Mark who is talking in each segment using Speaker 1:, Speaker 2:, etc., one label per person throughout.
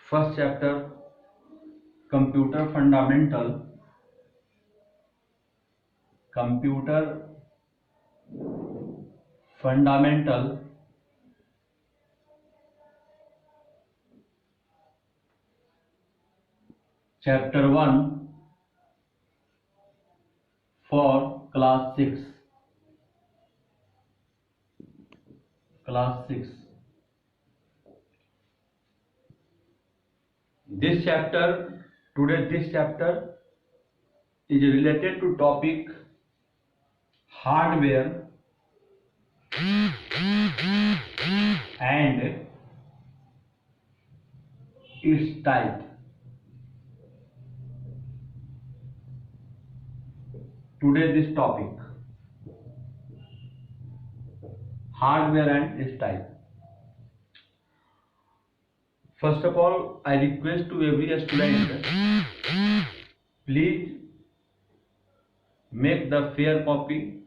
Speaker 1: First chapter, Computer Fundamental. Computer Fundamental. Chapter 1 for class 6. Class 6. This chapter is related to topic hardware and its type. Today this topic hardware and its type. First of all, I request to every student, please make the fair copy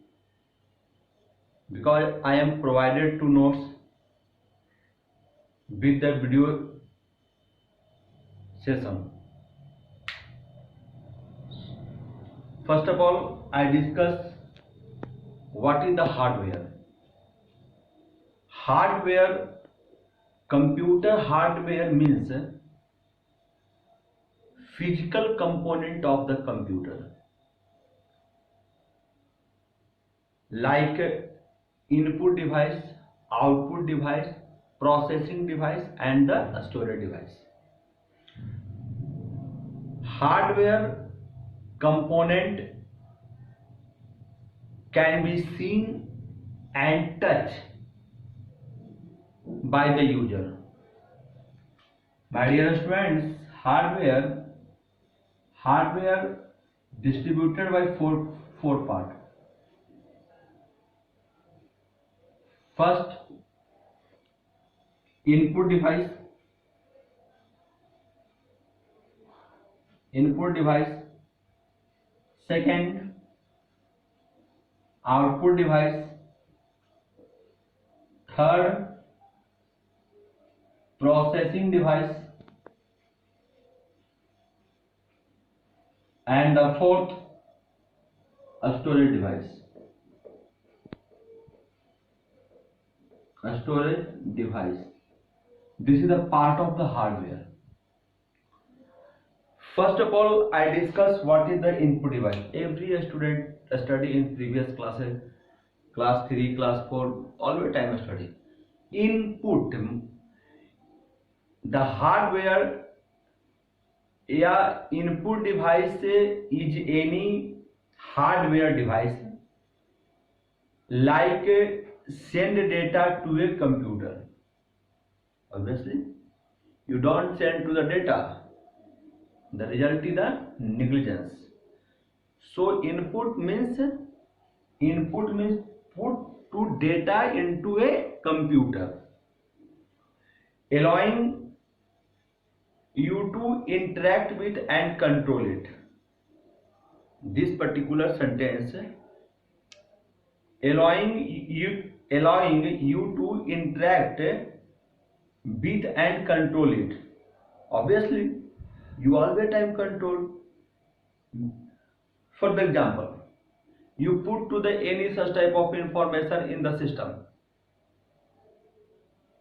Speaker 1: because I am provided to notes with the video session. First of all, I discuss what is the hardware. Hardware, computer hardware means physical component of the computer, like input device, output device, processing device and the storage device. Hardware component can be seen and touched by the user. My dear students, hardware distributed by four parts. First, input device. Second, output device. Third, processing device. And the fourth, a storage device. This is a part of the hardware. First of all, I discuss what is the input device. Every student study in previous classes, class 3, class 4, always time study. Input, the hardware या input device is any hardware device like send data to a computer. Obviously, you don't send to the data, the result is the negligence. So input means put to data into a computer, allowing you to interact with and control it. This particular sentence, allowing you to interact with and control it. Obviously, you always time control. For the example, you put to the any such type of information in the system.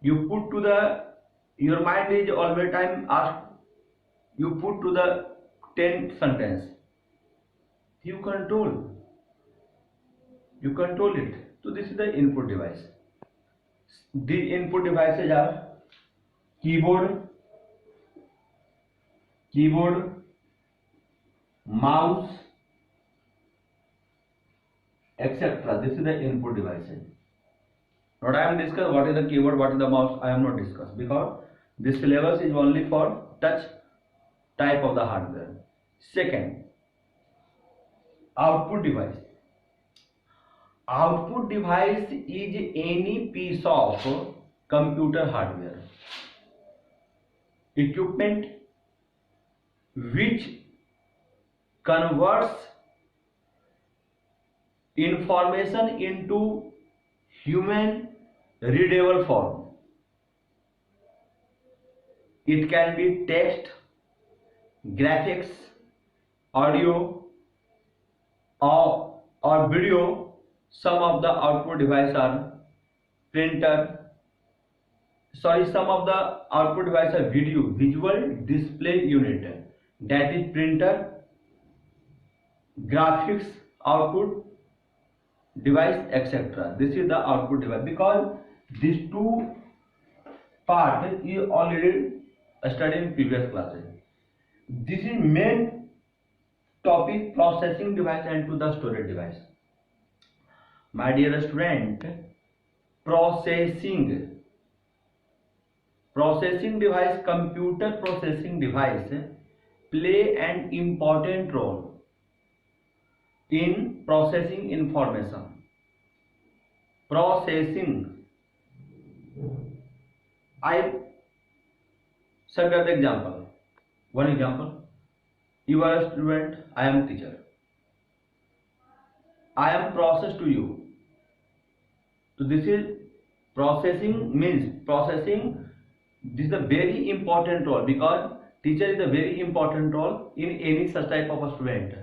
Speaker 1: You put to the, your mind is always time asked, you put to the 10 sentence. You control it. So this is the input device. The input devices are keyboard, mouse, etc. This is the input devices. Not I am discuss what is the keyboard, what is the mouse. I am not discuss because this syllabus is only for touch type of the hardware. Second, output device. Output device is any piece of computer hardware, equipment which converts information into human readable form. It can be text, graphics, audio, or video. Some of the output device are printer. Some of the output device are visual display unit. That is printer, graphics output device, etc. This is the output device, because these two part is already studied in previous classes. This is main topic, processing device and to the storage device. My dear student, processing device, computer processing device play an important role in processing information. Processing. I shall give the example. One example. You are a student, I am teacher. I am process to you. So this is processing, means processing. This is a very important role, because teacher is a very important role in any such type of a student,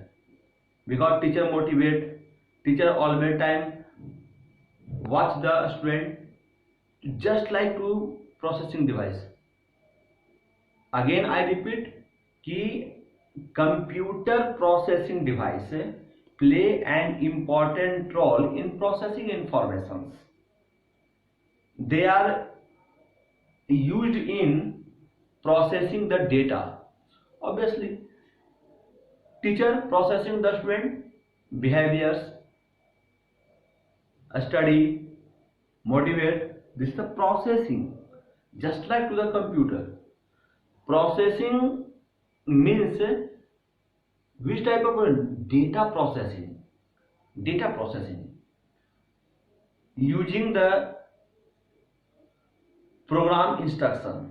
Speaker 1: because teacher motivate, teacher always time watch the student, just like to processing device. Again I repeat कि computer processing device play an important role in processing informations. They are used in processing the data. Obviously, teacher processing the student behaviors, study, motivate. This is the processing, just like to the computer. Processing means which type of data processing? Data processing using the program instruction.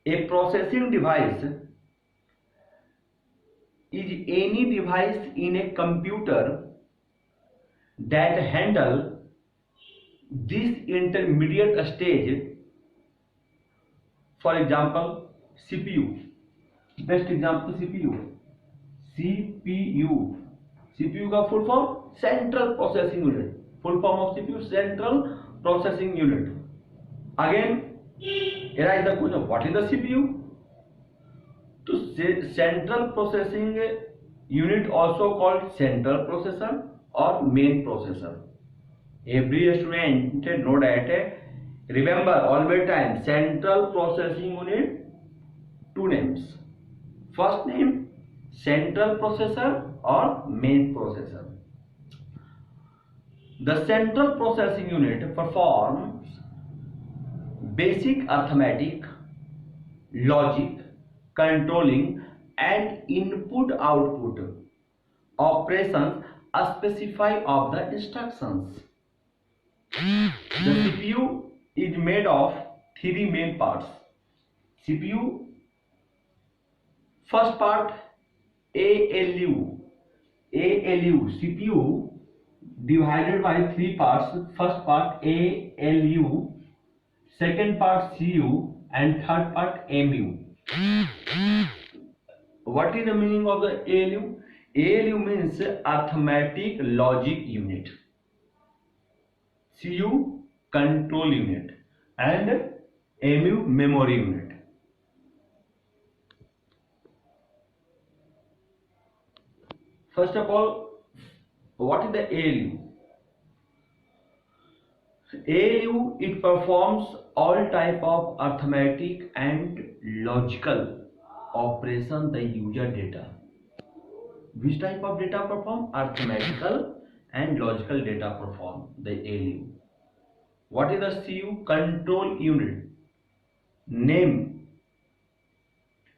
Speaker 1: A processing device is any device in a computer that handle this intermediate stage. For example, CPU. Best example, CPU. CPU का full form Central Processing Unit. Full form of CPU, Central Processing Unit. Again, arise the question, what is the CPU? To Central Processing Unit, also called Central Processor or Main Processor. Every student know that. Remember always time, Central Processing Unit, two names. First name, Central Processor or Main Processor. The Central Processing Unit performs basic arithmetic, logic, controlling and input-output operations specified of the instructions. The CPU is made of three main parts. CPU, first part ALU. CPU divided by three parts. First part ALU, second part CU and third part MU. What is the meaning of the ALU? ALU means arithmetic logic unit, CU control unit and MU memory unit. First of all, what is the ALU? ALU, it performs all type of arithmetic and logical operation the user data. Which type of data perform? Arithmetical and logical data perform the ALU. What is the CU? Control unit. Name,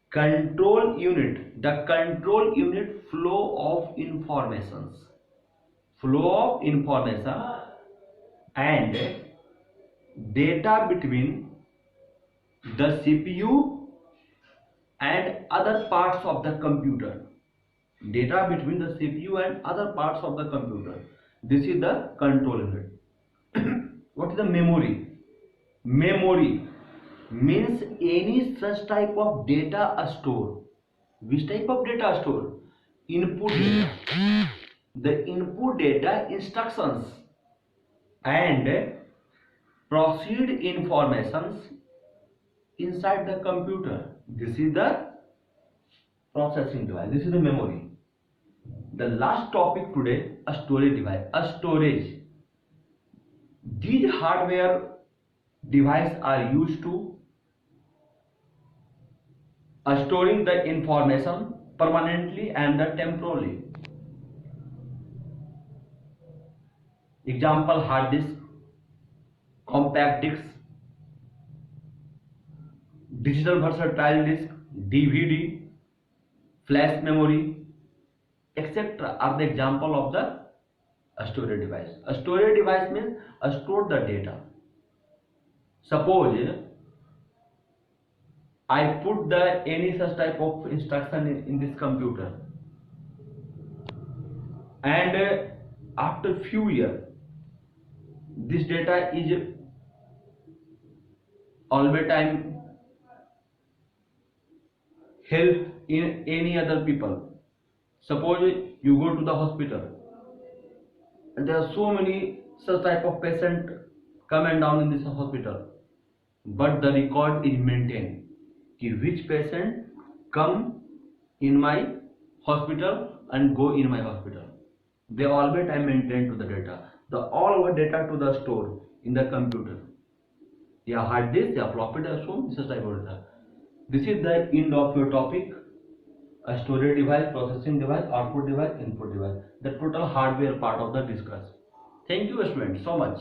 Speaker 1: control unit. The control unit flow of informations. Flow of information and data between the CPU and other parts of the computer. Data between the CPU and other parts of the computer. This is the control unit. What is the memory? Memory. means any such type of data store. Which type of data store? Input data. The input data instructions and proceed informations inside the computer. This is the processing device. This is the memory. The last topic today, a storage device. A storage. These hardware devices are used to storing the information permanently and temporarily. Example: hard disk, compact disc, digital versatile disk, DVD, flash memory, etc. are the example of the storage device. A storage device means store the data. Suppose I put the any such type of instruction in this computer, and after few years this data is always time help in any other people. Suppose you go to the hospital and there are so many such type of patient come and down in this hospital, but the record is maintained कि which patient come in my hospital and go in my hospital. They always time maintained to the data. The all our data to the store in the computer. या hard disk या floppy disk, so this is type of data. This is the end of your topic. A storage device, processing device, output device, input device. The total hardware part of the discuss. Thank you, students, so much.